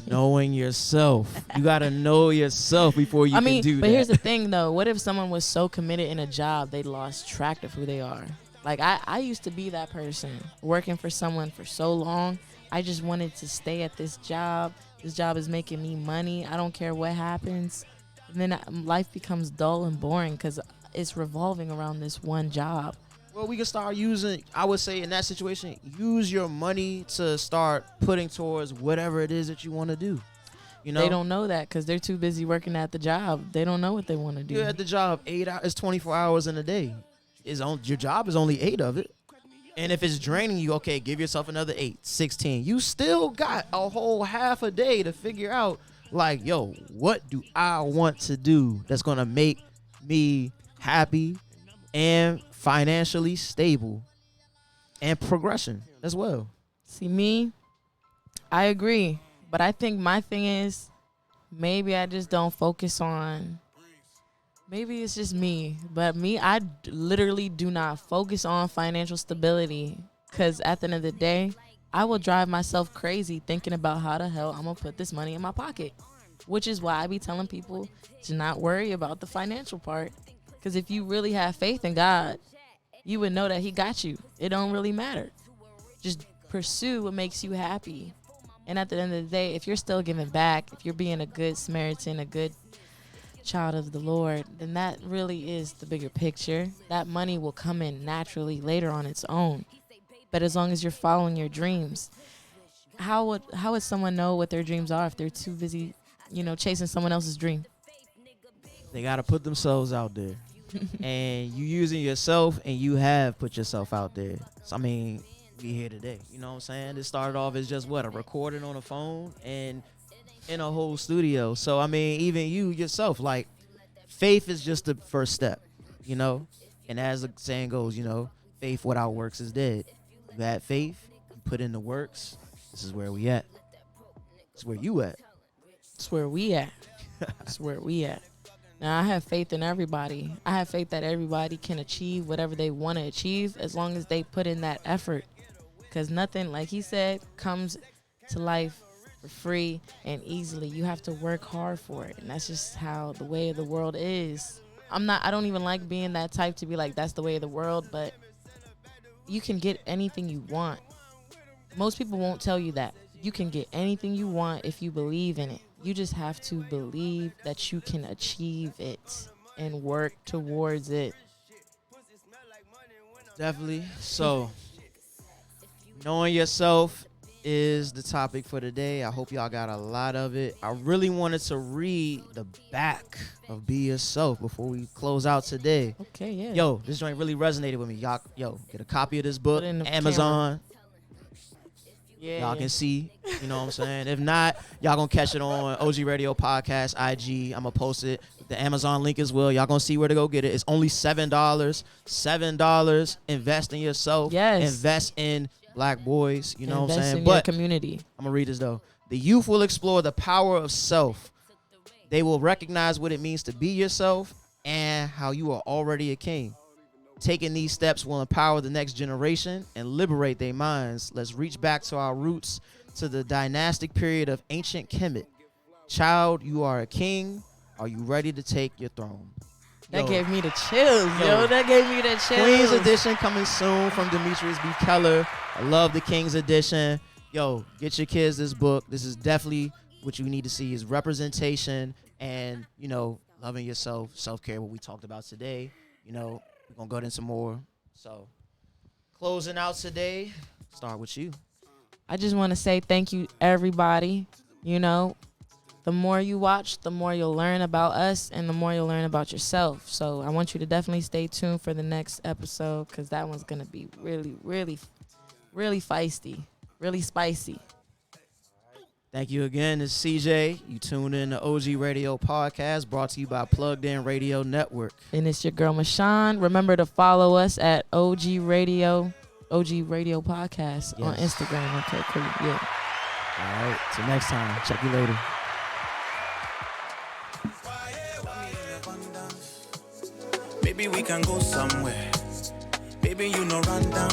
knowing yourself. You got to know yourself before you can do that. But here's the thing, though. What if someone was so committed in a job they lost track of who they are? Like, I used to be that person, working for someone for so long. I just wanted to stay at this job. This job is making me money. I don't care what happens. And then life becomes dull and boring because it's revolving around this one job. Well, we can start using, I would say in that situation, use your money to start putting towards whatever it is that you want to do. They don't know that because they're too busy working at the job. They don't know what they want to do. You're at the job 8 hours, it's 24 hours in a day. Your job is only 8 of it. And if it's draining you, okay, give yourself another 8, 16. You still got a whole half a day to figure out, like, yo, what do I want to do that's going to make me happy and financially stable and progression as well. See, me, I agree. But I think my thing is maybe I just don't focus on, maybe it's just me. But me, I literally do not focus on financial stability because at the end of the day, I will drive myself crazy thinking about how the hell I'm going to put this money in my pocket, which is why I be telling people to not worry about the financial part. Because if you really have faith in God, you would know that he got you. It don't really matter. Just pursue what makes you happy. And at the end of the day, if you're still giving back, if you're being a good Samaritan, a good child of the Lord, then that really is the bigger picture. That money will come in naturally later on its own. But as long as you're following your dreams, how would someone know what their dreams are if they're too busy, chasing someone else's dream? They got to put themselves out there. And you using yourself, and you have put yourself out there. So, I mean, we here today. You know what I'm saying? It started off as just a recording on a phone and in a whole studio. So, I mean, even you yourself, like, faith is just the first step, And as the saying goes, faith without works is dead. You had faith, you put in the works. This is where we at. It's where you at. It's where we at. It's where we at. Now, I have faith in everybody. I have faith that everybody can achieve whatever they want to achieve as long as they put in that effort. Because nothing, like he said, comes to life for free and easily. You have to work hard for it. And that's just how the way of the world is. I don't even like being that type to be like, that's the way of the world. But you can get anything you want. Most people won't tell you that. You can get anything you want if you believe in it. You just have to believe that you can achieve it and work towards it. Definitely. So, knowing yourself is the topic for today. I hope y'all got a lot of it. I really wanted to read the back of Be Yourself before we close out today. Okay, yeah. Yo, this joint really resonated with me. Y'all, get a copy of this book. Put it in the Amazon. Yeah. Y'all can see, you know what I'm saying? If not, y'all gonna catch it on OG Radio Podcast, IG. I'm gonna post it. The Amazon link as well. Y'all gonna see where to go get it. It's only $7. $7. Invest in yourself. Yes. Invest in Black boys. You know what I'm Invest saying? in But your community. I'm gonna read this though. The youth will explore the power of self. They will recognize what it means to be yourself and how you are already a king. Taking these steps will empower the next generation and liberate their minds. Let's reach back to our roots, to the dynastic period of ancient Kemet. Child, you are a king. Are you ready to take your throne? That Yo, gave me the chills, yo. That gave me the chills. Queen's Edition coming soon from Demetrius B. Keller. I love the King's Edition. Yo, get your kids this book. This is definitely what you need to see is representation and, you know, loving yourself, self-care, what we talked about today. You know, we're going to go into more. So, closing out today, start with you. I just want to say thank you, everybody. You know, the more you watch, the more you'll learn about us and the more you'll learn about yourself. So I want you to definitely stay tuned for the next episode because that one's going to be really, really, really feisty, really spicy. Thank you again. It's CJ. You tuned in to OG Radio Podcast, brought to you by Plugged In Radio Network. And it's your girl, Mishon. Remember to follow us at OG Radio Podcast on Instagram. Okay, cool. Yeah. All right. Till next time. Check you later. Maybe we can go somewhere. Baby, you know run down.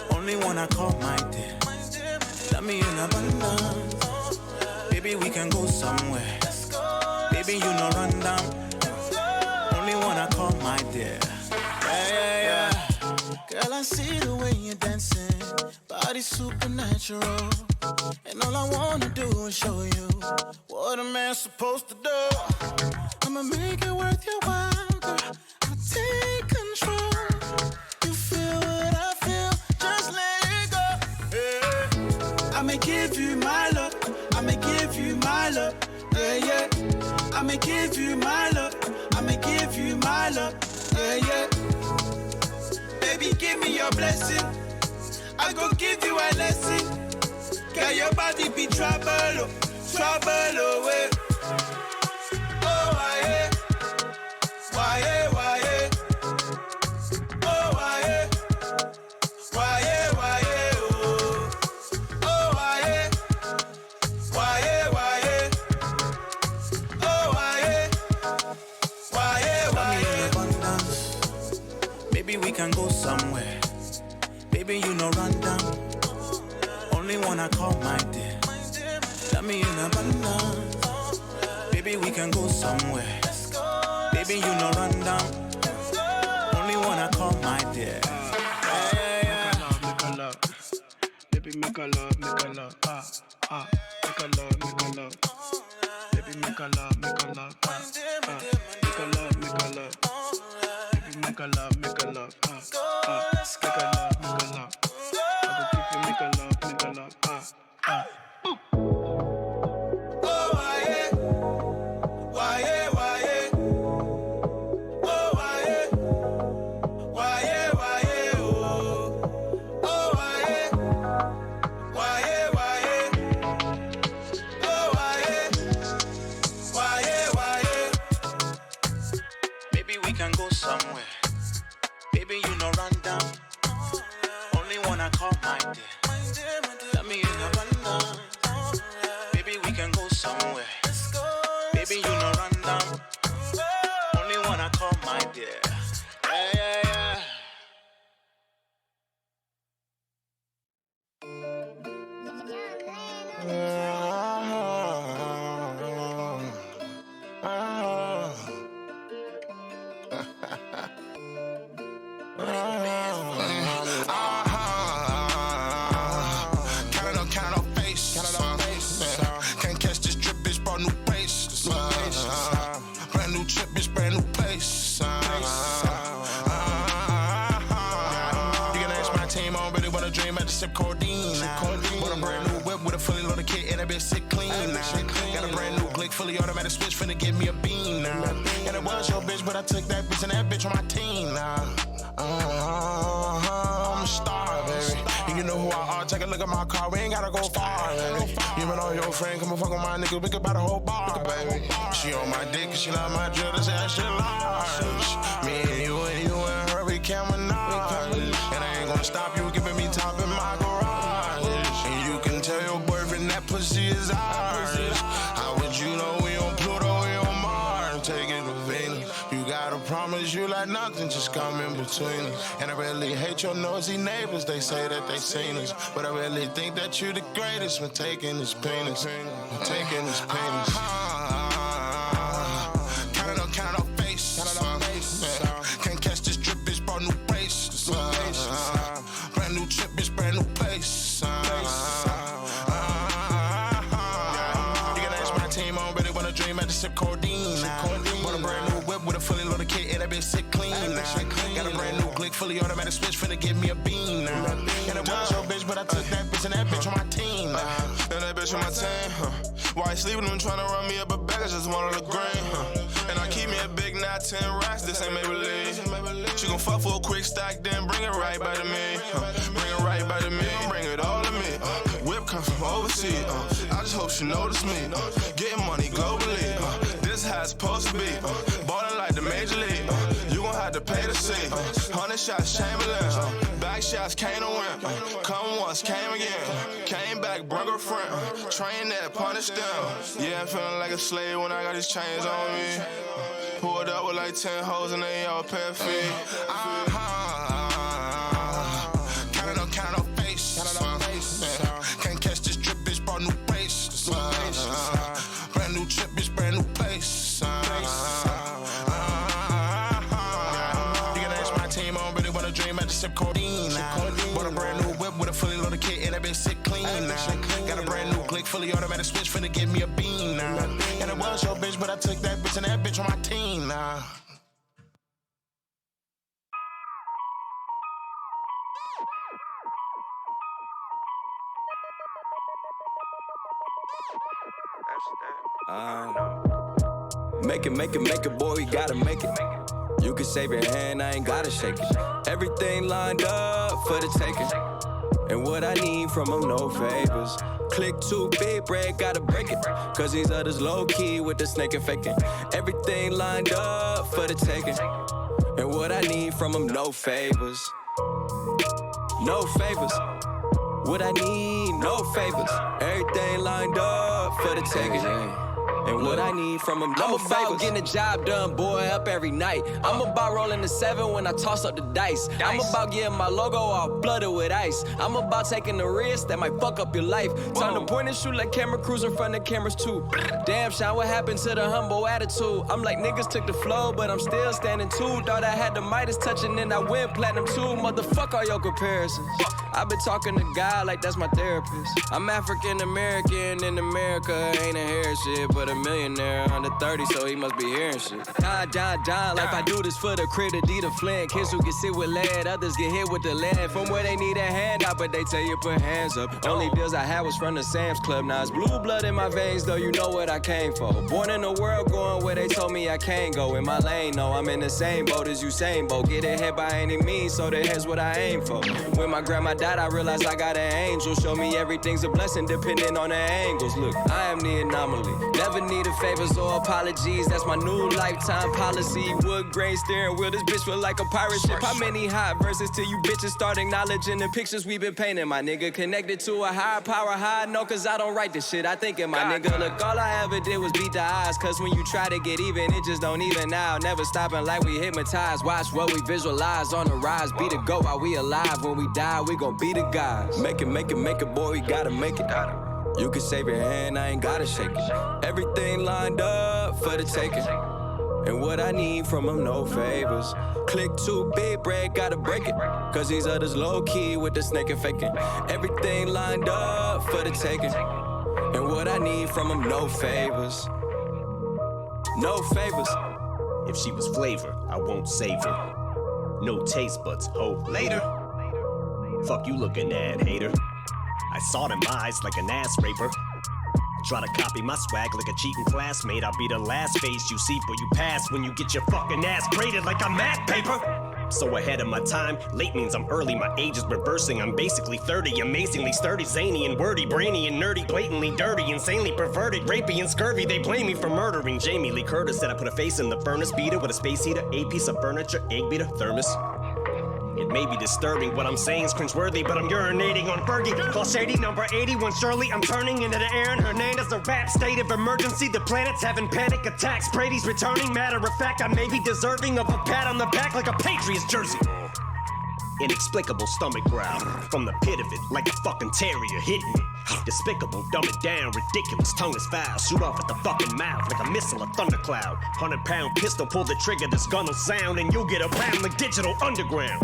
Only one I call my dear. Let me in abundance. Baby, we can go somewhere. Baby, you know run down. Only one I call my dear. Yeah. Girl, I see the way you're dancing. Body supernatural. And all I wanna do is show you what a man's supposed to do. I'ma make it worth your while, girl. I'll take control. You feel what I feel, just let it go. Yeah. I'ma give you my love. I'ma give you my love. Yeah. I'ma give you my love. I'ma give you my love. Yeah. Baby, give me your blessing. I gon' give you a lesson. Girl, your body be trouble away. Oh, why, why, oh, why, oh, oh, why, oh, why, abundance. Maybe we can go somewhere. Baby, you know run down. Only one I call my dear. Let me in abundance. Baby, we can go somewhere. Baby, you know run down. Only one I call my dear. Yeah. Make a love. Baby, make a love. Make a love. Make a love. Baby, make a love. Make a love. Make a love. Baby, make a love. Make a love. I will keep you make a love. Maybe we can go somewhere. Baby, you know run down. Only one I call my dear. Let me in abundance. Baby, we can go somewhere. Baby, you know run down. Only one I call my dear. Yeah. Count it on face. Can't catch this drip team, I don't really wanna dream, I just sip codeine. Bought a brand new whip with a fully loaded kit and that bitch sick clean. Got a brand new click, fully automatic switch, finna give me a bean now. And it was your bitch, but I took that bitch and that bitch on my team now. I'm a star, baby. And you know who I are, take a look at my car, we ain't gotta go far, baby. You and all your friends, come and fuck with my nigga, we could buy the whole bar, baby. She on my dick, she like my drill, that's that shit large. Me and you and her, we can menage. And I ain't gonna stop you giving me top in my garage. And you can tell your boyfriend that pussy is ours. How would you know we on Pluto, we on Mars? Take it to Venus. You gotta promise you like nothing just come in between us. And I really hate your nosy neighbors, they say that they seen us. But I really think that you the greatest when taking this penis. Taking this penis. Count on face. Can't catch this drip, bitch, brought new braces. Brand new trip, bitch, brand new place. You can ask my team, I don't really wanna dream, I just sip codeine. Bought a brand new whip with a fully loaded kit and that bitch sick clean. Got a brand new click, fully automatic switch, finna give me a bean now. And it was your bitch, but I took that bitch and that bitch on my team now. And that bitch on my team, Why you sleeping when tryna run me up a bag, I just wanted a green, And I keep me a big 9-10 racks, this ain't Maybelline. She gon' fuck for a quick stack, then bring it right back to me. Bring it right back to me, bring it all to me. Whip come from overseas, I just hope she notice me. Getting money globally, this how it's supposed to be. Ballin' like the major league, you gon' have to pay to see. 100 shots, Chamberlain, back shots, came to win. Come once, came again. Came back, brought a friend. Train that, punish them. Yeah, I'm feeling like a slave when I got these chains on me. Pulled up with like 10 hoes and they all pay a fee. Count on face. Can't catch this drip, bitch, brought new braces. Brand new trip, bitch, brand new place. You can ask my team, I don't really wanna dream, I just sip codeine. Bought a brand new whip with a fully loaded kit and that bitch sick clean. Got a brand new click, fully automatic switch, finna give me a bean now. And it was your bitch, but I took that bitch and that bitch on my team now. Make it, boy, we gotta make it. You can save your hand, I ain't gotta shake it. Everything lined up for the taking. And what I need from them, no favors. Click too big, bread, gotta break it. Cause these others low-key with the snake and faking. Everything lined up for the taking. And what I need from them, no favors. No favors. What I need, no favors. Everything lined up for the taking. And what I need from him, no favors. I'm about getting the job done, boy, up every night. I'm about rolling the 7 when I toss up the dice. I'm about getting my logo all blooded with ice. I'm about taking the risk that might fuck up your life. Time to point and shoot like camera crews in front of cameras too. Damn, Sean, what happened to the humble attitude? I'm like, niggas took the flow, but I'm still standing too. Thought I had the Midas touching and I went platinum too. Motherfuck all your comparisons. I've been talking to God like that's my therapist. I'm African American in America, ain't a hair shit, but a millionaire under 30, so he must be hearing shit. Don, like I do this for the critter, D the Flint. Kids who can sit with lead, others get hit with the lead. From where they need a hand out, but they tell you put hands up. Only deals I had was from the Sam's Club. Now it's blue blood in my veins, though you know what I came for. Born in the world, going where they told me I can't go. In my lane, no, I'm in the same boat as Usain Bolt. Get ahead by any means, so the head's what I aim for. When my grandma died, I realized I got an angel. Show me everything's a blessing, depending on the angles. Look, I am the anomaly. Never needed favors or apologies. That's my new lifetime policy. Wood grain steering wheel, this bitch feel like a pirate ship. How many hot verses till you bitches start acknowledging the pictures we been painting? My nigga connected to a higher power, high no, cause I don't write this shit. I think in my nigga, look, all I ever did was beat the odds. Cause when you try to get even, it just don't even out. Never stopping like we hypnotized. Watch what we visualize on the rise. Be the go while we alive. When we die, we gon' be the guys. Make it, boy, we gotta make it. You can save your hand, I ain't gotta shake it. Everything lined up for the taking. And what I need from them, no favors. Click too big, bread, gotta break it. Cause these others low-key with the snake and faking. Everything lined up for the taking. And what I need from them, no favors. No favors. If she was flavor, I won't save her. No taste buds, ho, later. Fuck you looking at, hater. I saw them eyes like an ass raper. Try to copy my swag like a cheating classmate. I'll be the last face you see before you pass when you get your fucking ass graded like a math paper. So ahead of my time, late means I'm early, my age is reversing. I'm basically 30, amazingly sturdy, zany and wordy, brainy and nerdy, blatantly dirty, insanely perverted, rapey and scurvy. They blame me for murdering Jamie Lee Curtis. Said I put a face in the furnace, beater with a space heater, a piece of furniture, egg beater, thermos. It may be disturbing, what I'm saying's cringeworthy, but I'm urinating on Fergie. Call Shady number 81, Shirley. I'm turning into the Aaron Hernandez, a rap state of emergency. The planet's having panic attacks. Brady's returning, matter of fact, I may be deserving of a pat on the back like a Patriots jersey. Inexplicable stomach growl from the pit of it, like a fucking terrier hitting me. Despicable, dumb it down, ridiculous, tongue is foul. Shoot off at the fucking mouth like a missile, a thundercloud. 100-pound pistol, pull the trigger, this gun will sound, and you'll get around like Digital Underground.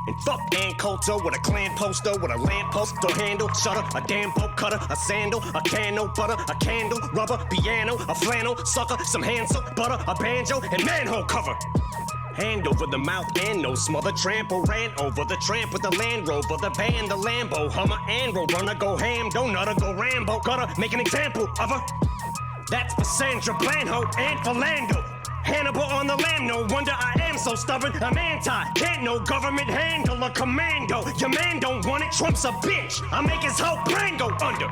And fuck Ann Coulter with a clan poster, with a lamppost, door handle, shutter, a damn bolt cutter, a sandal, a can, no butter, a candle, rubber, piano, a flannel, sucker, some hand soap, butter, a banjo, and manhole cover. Hand over the mouth and no smother, trample, ran over the tramp with the Land Rover, the band, the Lambo, Hummer, and Roadrunner, go ham, don't nutter, go Rambo, gutter, make an example of her. That's for Sandra Blanho and for Lando. Hannibal on the lamb, no wonder I am so stubborn. I'm anti, can't no government handle a commando. Your man don't want it, Trump's a bitch. I make his whole brain go under.